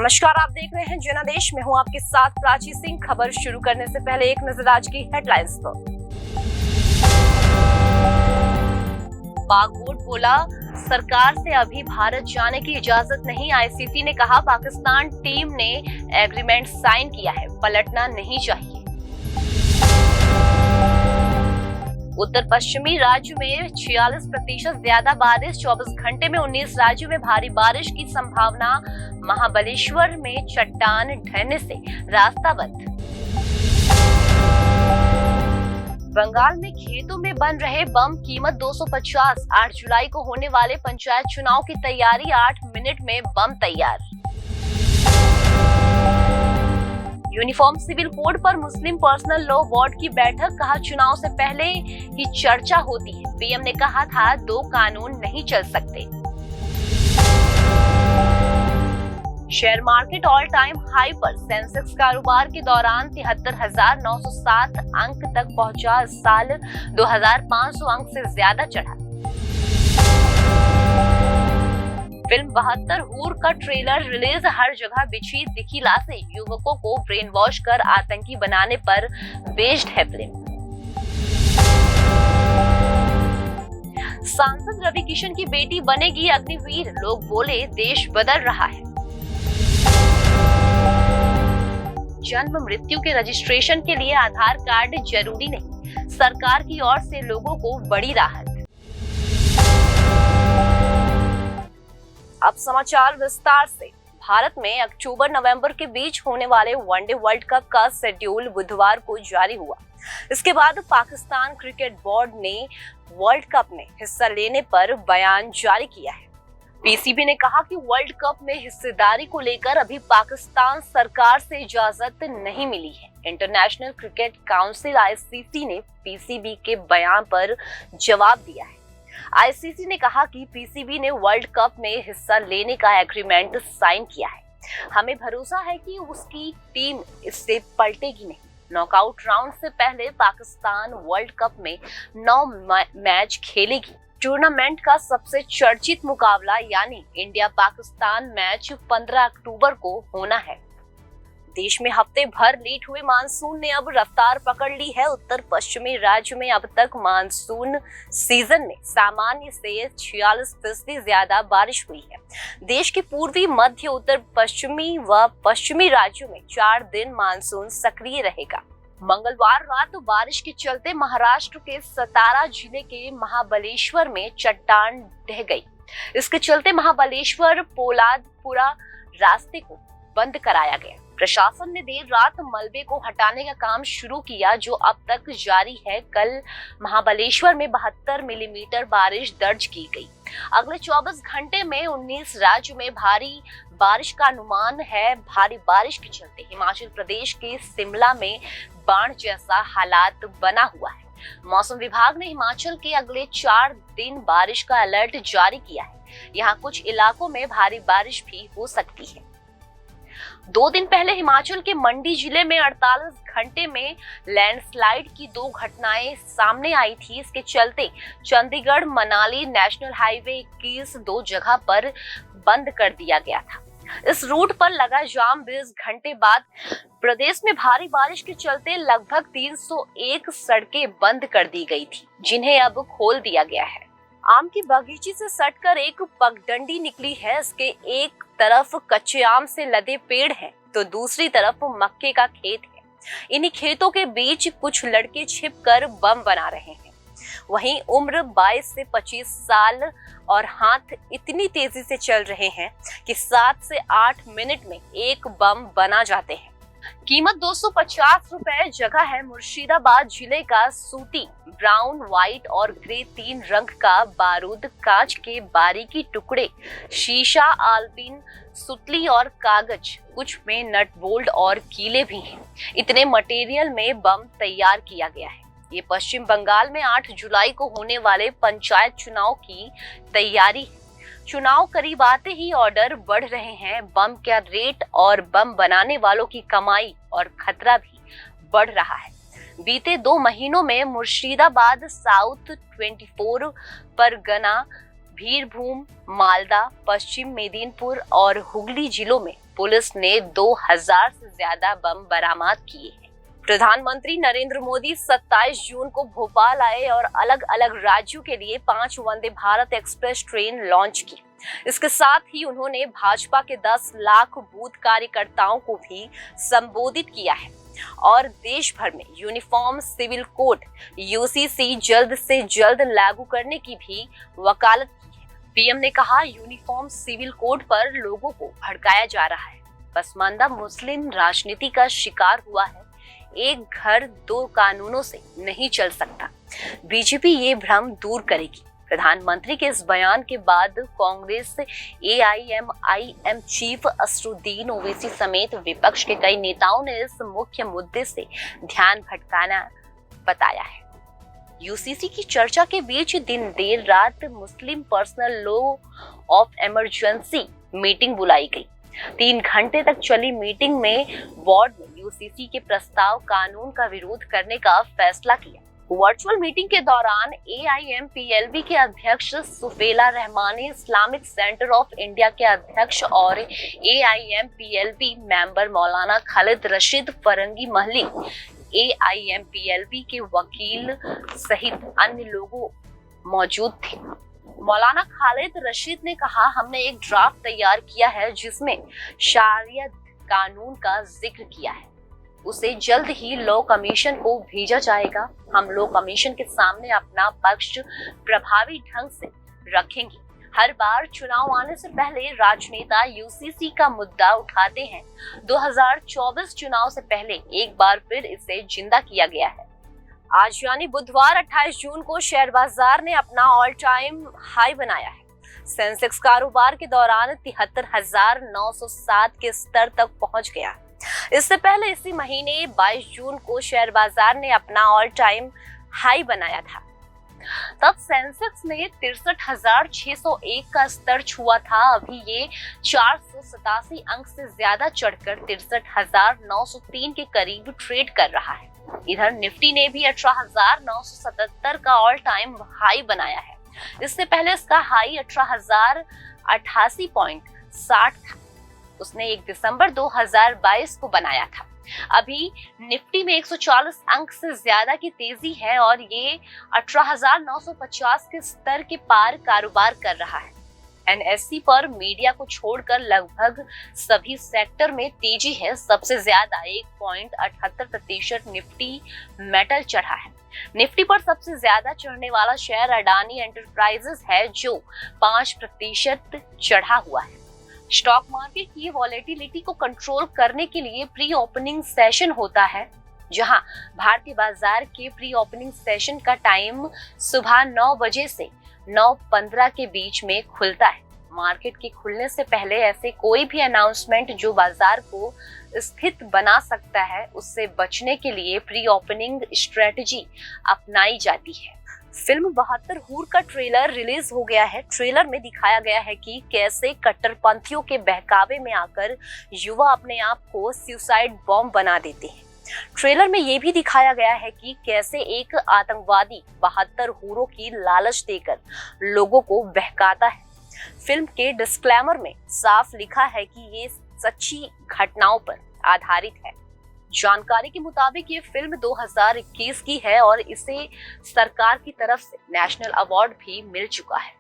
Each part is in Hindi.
नमस्कार, आप देख रहे हैं जनादेश। मैं हूं आपके साथ प्राची सिंह। खबर शुरू करने से पहले एक नजर आज की हेडलाइंस पर। पाक बोर्ड बोला, सरकार से अभी भारत जाने की इजाजत नहीं। आईसीसी ने कहा, पाकिस्तान टीम ने एग्रीमेंट साइन किया है, पलटना नहीं चाहिए। उत्तर पश्चिमी राज्य में 46% ज्यादा बारिश, 24 घंटे में 19 राज्यों में भारी बारिश की संभावना। महाबलेश्वर में चट्टान ढहने से रास्ता बंद। बंगाल में खेतों में बन रहे बम, कीमत 250। 8 जुलाई को होने वाले पंचायत चुनाव की तैयारी, 8 मिनट में बम तैयार। यूनिफॉर्म सिविल कोड पर मुस्लिम पर्सनल लॉ बोर्ड की बैठक, कहा चुनाव से पहले ही चर्चा होती है। पीएम ने कहा था 2 कानून नहीं चल सकते। Share market all time high पर, सेंसेक्स कारोबार के दौरान 73,907 अंक तक पहुंचा। इस साल 2,500 अंक से ज्यादा चढ़ा। फिल्म 72 हूर का ट्रेलर रिलीज, हर जगह बिछी दिखी लाशें। युवकों को ब्रेन वॉश कर आतंकी बनाने पर बेस्ड है फिल्म। सांसद रवि किशन की बेटी बनेगी अग्निवीर, लोग बोले देश बदल रहा है। जन्म मृत्यु के रजिस्ट्रेशन के लिए आधार कार्ड जरूरी नहीं, सरकार की ओर से लोगों को बड़ी राहत। अब समाचार विस्तार से। भारत में अक्टूबर-नवंबर के बीच होने वाले वनडे वर्ल्ड कप का शेड्यूल बुधवार को जारी हुआ। इसके बाद पाकिस्तान क्रिकेट बोर्ड ने वर्ल्ड कप में हिस्सा लेने पर बयान जारी किया है। पीसीबी ने कहा कि वर्ल्ड कप में हिस्सेदारी को लेकर अभी पाकिस्तान सरकार से इजाजत नहीं मिली है। इंटरनेशनल क्रिकेट काउंसिल आईसीसी ने पीसीबी के बयान पर जवाब दिया है। आईसीसी ने कहा कि पीसीबी ने वर्ल्ड कप में हिस्सा लेने का एग्रीमेंट साइन किया है। हमें भरोसा है कि उसकी टीम इससे पलटेगी नहीं। नॉकआउट राउंड से पहले पाकिस्तान वर्ल्ड कप में 9 मैच खेलेगी। टूर्नामेंट का सबसे चर्चित मुकाबला यानी इंडिया पाकिस्तान मैच 15 अक्टूबर को होना है। देश में हफ्ते भर लेट हुए मानसून ने अब रफ्तार पकड़ ली है। उत्तर पश्चिमी राज्य में अब तक मानसून सीजन में सामान्य से 46% ज्यादा बारिश हुई है। देश के पूर्वी, मध्य, उत्तर पश्चिमी व पश्चिमी राज्यों में 4 दिन मानसून सक्रिय रहेगा। मंगलवार रात बारिश के चलते महाराष्ट्र के सतारा जिले के महाबलेश्वर में चट्टान ढह गई। इसके चलते महाबलेश्वर पोलादपुरा रास्ते को बंद कराया गया। प्रशासन ने देर रात मलबे को हटाने का काम शुरू किया, जो अब तक जारी है। कल महाबलेश्वर में 72 मिलीमीटर बारिश दर्ज की गई। अगले 24 घंटे में 19 राज्यों में भारी बारिश का अनुमान है। भारी बारिश के चलते हिमाचल प्रदेश के शिमला में बाढ़ जैसा हालात बना हुआ है। मौसम विभाग ने हिमाचल के अगले 4 दिन बारिश का अलर्ट जारी किया है। यहाँ कुछ इलाकों में भारी बारिश भी हो सकती है। 2 दिन पहले हिमाचल के मंडी जिले में 48 घंटे में लैंडस्लाइड की 2 घटनाएं सामने आई थी। इसके चलते चंडीगढ़ मनाली नेशनल हाईवे 21 2 जगह पर बंद कर दिया गया था। इस रूट पर लगा जाम 20 घंटे बाद प्रदेश में भारी बारिश के चलते लगभग 301 सड़कें बंद कर दी गई थी, जिन्हें अब खोल दिया गया है। आम की बगीची से सटकर एक पगडंडी निकली है। इसके एक तरफ कच्चे आम से लदे पेड़ हैं, तो दूसरी तरफ मक्के का खेत है। इन्हीं खेतों के बीच कुछ लड़के छिपकर बम बना रहे हैं। वहीं उम्र 22 से 25 साल और हाथ इतनी तेजी से चल रहे हैं कि 7 से 8 मिनट में एक बम बना जाते हैं। कीमत 250 रुपए जगह है। मुर्शिदाबाद जिले का सूती, ब्राउन, व्हाइट और ग्रे 3 रंग का बारूद, कांच के बारीकी टुकड़े, शीशा, आलपीन, सुतली और कागज, कुछ में नट बोल्ट और कीले भी हैं। इतने मटेरियल में बम तैयार किया गया है। ये पश्चिम बंगाल में 8 जुलाई को होने वाले पंचायत चुनाव की तैयारी है। चुनाव करीब आते ही ऑर्डर बढ़ रहे हैं। बम का रेट और बम बनाने वालों की कमाई और खतरा भी बढ़ रहा है। बीते 2 महीनों में मुर्शिदाबाद, साउथ 24 परगना, बीरभूम, मालदा, पश्चिम मेदिनीपुर और हुगली जिलों में पुलिस ने 2000 से ज्यादा बम बरामद किए हैं। प्रधानमंत्री नरेंद्र मोदी 27 जून को भोपाल आए और अलग अलग राज्यों के लिए 5 Vande Bharat express train launch की। इसके साथ ही उन्होंने भाजपा के 10 लाख बूथ कार्यकर्ताओं को भी संबोधित किया है और देश भर में यूनिफॉर्म सिविल कोड यूसीसी जल्द से जल्द लागू करने की भी वकालत की है। पीएम ने कहा, यूनिफॉर्म सिविल कोड पर लोगों को भड़काया जा रहा है। पसमानदा मुस्लिम राजनीति का शिकार हुआ है। एक घर दो कानूनों से नहीं चल सकता। बीजेपी ये भ्रम दूर करेगी। प्रधानमंत्री के इस बयान के बाद कांग्रेस, एआईएमआईएम चीफ असदुद्दीन ओवैसी समेत विपक्ष के कई नेताओं ने इस मुख्य मुद्दे से ध्यान भटकाना बताया है। यूसीसी की चर्चा के बीच दिन देर रात Muslim personal law of emergency meeting बुलाई गई। 3 घंटे तक चली मीटिंग में बोर्ड ने यूसीसी के प्रस्ताव कानून का विरोध करने का फैसला किया। वर्चुअल मीटिंग के दौरान एआईएमपीएलबी के अध्यक्ष Saifullah Rahmani, Islamic centre of India के अध्यक्ष और AIMPLB member Maulana Khalid Rashid Farangi Mahali, AIMPLB के वकील सहित अन्य लोग मौजूद थे। मौलाना खालिद रशीद ने कहा, हमने एक ड्राफ्ट तैयार किया है जिसमें शरियत कानून का जिक्र किया है। उसे जल्द ही लॉ कमीशन को भेजा जाएगा। हम लॉ कमीशन के सामने अपना पक्ष प्रभावी ढंग से रखेंगे। हर बार चुनाव आने से पहले राजनेता यूसीसी का मुद्दा उठाते हैं। 2024 चुनाव से पहले एक बार फिर इसे जिंदा किया गया है। आज यानी बुधवार 28 जून को शेयर बाजार ने अपना ऑल टाइम हाई बनाया है। सेंसेक्स कारोबार के दौरान 73,907 के स्तर तक पहुंच गया। इससे पहले इसी महीने 22 जून को शेयर बाजार ने अपना ऑल टाइम हाई बनाया था। तब सेंसेक्स ने 63,601 का स्तर छुआ था। अभी ये 487 अंक से ज्यादा चढ़कर 63,903 के करीब ट्रेड कर रहा है। इधर निफ्टी ने भी 18,977 का ऑल टाइम हाई बनाया है। इससे पहले इसका हाई 18,088.60 था। उसने 1 दिसंबर 2022 को बनाया था। अभी निफ्टी में 140 अंक से ज्यादा की तेजी है और ये 18,950 के स्तर के पार कारोबार कर रहा है। एनएससी पर मीडिया को छोड़कर लगभग सभी सेक्टर में तेजी है। सबसे ज्यादा 1.78% निफ्टी मेटल चढ़ा है। निफ्टी पर सबसे ज्यादा चढ़ने वाला शेयर अडानी एंटरप्राइजेस है जो 5% चढ़ा हुआ है। स्टॉक मार्केट की वॉलेटिलिटी को कंट्रोल करने के लिए प्री ओपनिंग सेशन होता है, जहां भारतीय बाजार के प्री ओपनिंग सेशन का टाइम सुबह 9 बजे से 9:15 के बीच में खुलता है। मार्केट के खुलने से पहले ऐसे कोई भी अनाउंसमेंट जो बाजार को स्थित बना सकता है, उससे बचने के लिए प्री ओपनिंग स्ट्रेटजी अपनाई जाती है। फिल्म 72 हूर का ट्रेलर रिलीज हो गया है। ट्रेलर में दिखाया गया है कि कैसे कट्टरपंथियों के बहकावे में आकर युवा अपने आप को सुसाइड बॉम्ब बना देते हैं। ट्रेलर में ये भी दिखाया गया है कि कैसे एक आतंकवादी 72 हूरों की लालच देकर लोगों को बहकाता है। फिल्म के डिस्क्लेमर में साफ लिखा है कि ये सच्ची घटनाओं पर आधारित है। जानकारी के मुताबिक ये फिल्म 2021 की है और इसे सरकार की तरफ से नेशनल अवार्ड भी मिल चुका है।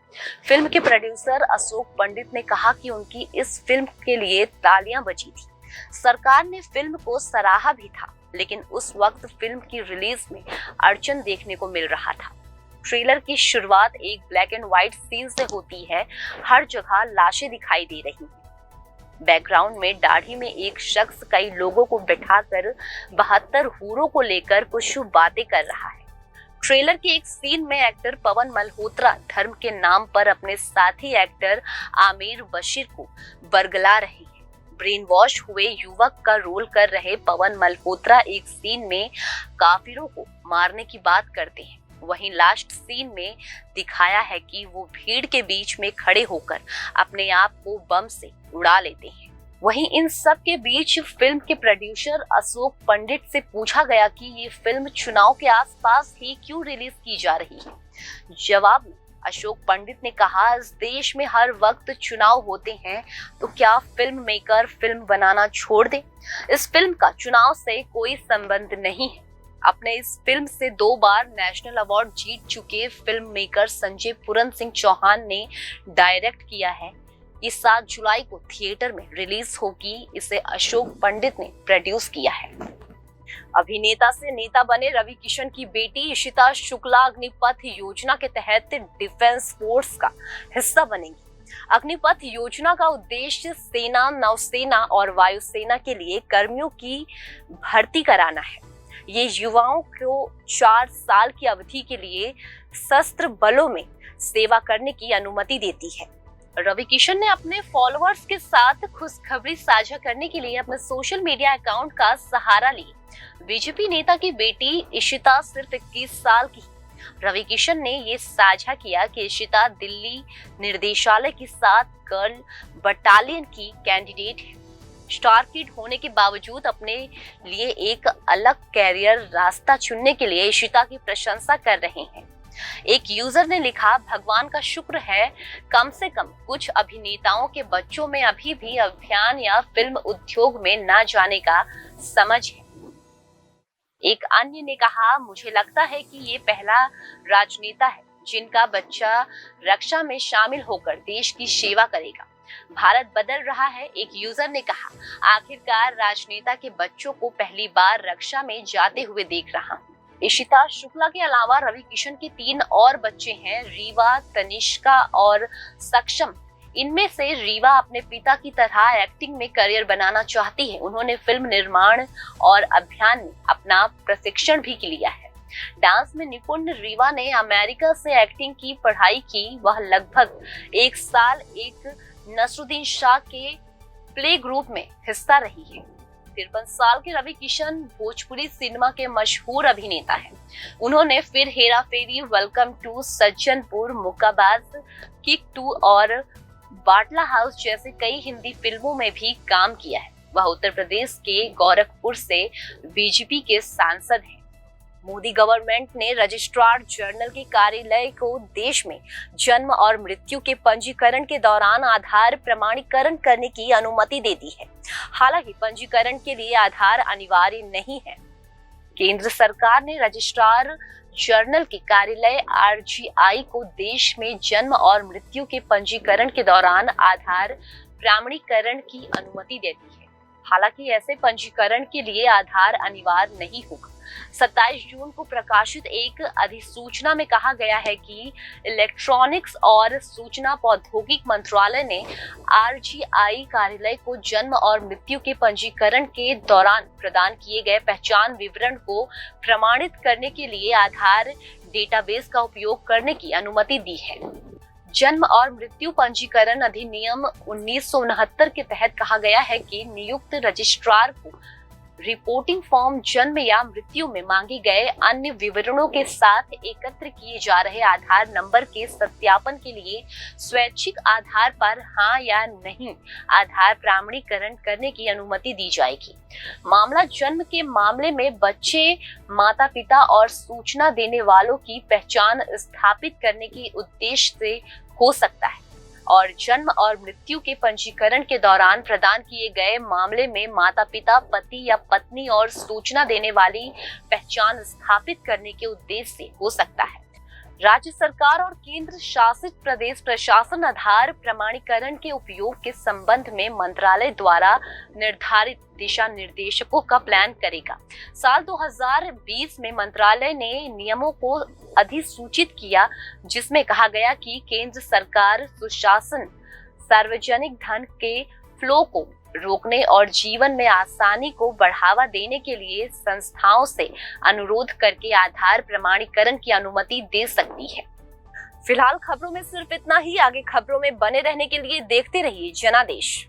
फिल्म के प्रोड्यूसर अशोक पंडित ने कहा कि उनकी इस फिल्म के लिए तालियां बजी थी। सरकार ने फिल्म को सराहा भी था, लेकिन उस वक्त फिल्म की रिलीज में अड़चन देखने को मिल रहा था। ट्रेलर की शुरुआत एक ब्लैक एंड व्हाइट सीन से होती है। हर जगह लाशें दिखाई दे रही हैं। बैकग्राउंड में दाढ़ी में एक शख्स कई लोगों को बिठाकर 72 हूरों को लेकर कुछ बातें कर रहा है। ट्रेलर के एक सीन में एक्टर पवन मल्होत्रा धर्म के नाम पर अपने साथी एक्टर आमिर बशीर को बरगला रहे हैं। ब्रेन वॉश हुए युवक का रोल कर रहे पवन मल्होत्रा एक सीन में काफिरों को मारने की बात करते हैं। वहीं लास्ट सीन में दिखाया है कि वो भीड़ के बीच में खड़े होकर अपने आप को बम से उड़ा लेते हैं। वहीं इन सब के बीच फिल्म के प्रोड्यूसर अशोक पंडित से पूछा गया कि ये फिल्म चुनाव के आसपास ही क्यों रिलीज की जा रही है। जवाब में अशोक पंडित ने कहा, इस देश में हर वक्त चुनाव होते हैं, तो क्या फिल्म मेकर फिल्म बनाना छोड़ दे? इस फिल्म का चुनाव से कोई संबंध नहीं है। अपने इस फिल्म से 2 बार नेशनल अवार्ड जीत चुके फिल्म मेकर संजय पूरन सिंह चौहान ने डायरेक्ट किया है। ये 7 जुलाई को थिएटर में रिलीज होगी। इसे अशोक पंडित ने प्रोड्यूस किया है। अभिनेता से नेता बने रवि किशन की बेटी इशिता शुक्ला अग्निपथ योजना के तहत डिफेंस फोर्स का हिस्सा बनेंगी। अग्निपथ योजना का उद्देश्य सेना, नौसेना और वायुसेना के लिए कर्मियों की भर्ती कराना है। ये युवाओं को 4 साल की अवधि के लिए सशस्त्र बलों में सेवा करने की अनुमति देती है। रवि किशन ने अपने फॉलोअर्स के साथ खुशखबरी साझा करने के लिए अपने सोशल मीडिया अकाउंट का सहारा लिया। बीजेपी नेता की बेटी इशिता सिर्फ 21 साल की। रवि किशन ने ये साझा किया कि इशिता दिल्ली निर्देशालय की 7 गर्ल बटालियन की कैंडिडेट है। स्टार किड होने के बावजूद अपने लिए एक अलग कैरियर रास्ता चुनने के लिए इशिता की प्रशंसा कर रहे हैं। एक यूजर ने लिखा, भगवान का शुक्र है, कम से कम कुछ अभिनेताओं के बच्चों में अभी भी अभियान या फिल्म उद्योग में न जाने का समझ है। एक अन्य ने कहा, मुझे लगता है कि ये पहला राजनेता है जिनका बच्चा रक्षा में शामिल होकर देश की सेवा करेगा। भारत बदल रहा है। एक यूजर ने कहा, आखिरकार राजनेता के बच्चों को पहली बार रक्षा में जाते हुए देख रहा हूं। इशिता शुक्ला के अलावा रवि किशन के 3 और बच्चे हैं, रीवा, तनिष्का और सक्षम। इनमें से रीवा अपने पिता की तरह एक्टिंग में करियर बनाना चाहती है। उन्होंने फिल्म निर्माण और अभियान में अपना प्रशिक्षण भी लिया है। डांस में निपुण रीवा ने अमेरिका से एक्टिंग की पढ़ाई की। वह लगभग 1 साल एक नसरुद्दीन शाह के प्ले ग्रुप में हिस्सा रही है। 53 साल के रवि किशन भोजपुरी सिनेमा के मशहूर अभिनेता हैं। उन्होंने फिर Hera Pheri, welcome to Sajjanpur, Mukkabaaz, Kick 2 और बाटला हाउस जैसे कई हिंदी फिल्मों में भी काम किया है। वह उत्तर प्रदेश के गोरखपुर से बीजेपी के सांसद हैं। मोदी गवर्नमेंट ने रजिस्ट्रार जनरल के कार्यालय को देश में जन्म और मृत्यु के पंजीकरण के दौरान आधार प्रमाणीकरण करने की अनुमति दे दी है। हालांकि पंजीकरण के लिए आधार अनिवार्य नहीं है। केंद्र सरकार ने रजिस्ट्रार जनरल के कार्यालय RGI को देश में जन्म और मृत्यु के पंजीकरण के दौरान आधार प्रमाणीकरण की अनुमति दे दी है। हालांकि ऐसे पंजीकरण के लिए आधार अनिवार्य नहीं होगा। 27 जून को प्रकाशित एक अधिसूचना में कहा गया है कि इलेक्ट्रॉनिक्स और सूचना प्रौद्योगिकी मंत्रालय ने RGI कार्यालय को जन्म और मृत्यु के पंजीकरण के दौरान प्रदान किए गए पहचान विवरण को प्रमाणित करने के लिए आधार डेटाबेस का उपयोग करने की अनुमति दी है। जन्म और मृत्यु पंजीकरण अधिनियम 1969 के तहत कहा गया है कि नियुक्त रजिस्ट्रार को रिपोर्टिंग फॉर्म जन्म या मृत्यु में मांगे गए अन्य विवरणों के साथ एकत्र किए जा रहे आधार नंबर के सत्यापन के लिए स्वैच्छिक आधार पर हाँ या नहीं आधार प्रमाणीकरण करने की अनुमति दी जाएगी। मामला जन्म के मामले में बच्चे, माता पिता और सूचना देने वालों की पहचान स्थापित करने के उद्देश्य से हो सकता है और जन्म और मृत्यु के पंजीकरण के दौरान प्रदान किए गए मामले में माता पिता, पति या पत्नी और सूचना देने वाली पहचान स्थापित करने के उद्देश्य से हो सकता है। राज्य सरकार और केंद्र शासित प्रदेश प्रशासन आधार प्रमाणीकरण के उपयोग के संबंध में मंत्रालय द्वारा निर्धारित दिशा निर्देशों का प्लान करेगा। साल 2020 में मंत्रालय ने नियमों को अधिसूचित किया, जिसमें कहा गया कि केंद्र सरकार सुशासन, सार्वजनिक धन के फ्लो को रोकने और जीवन में आसानी को बढ़ावा देने के लिए संस्थाओं से अनुरोध करके आधार प्रमाणीकरण की अनुमति दे सकती है। फिलहाल खबरों में सिर्फ इतना ही। आगे खबरों में बने रहने के लिए देखते रहिए जनादेश।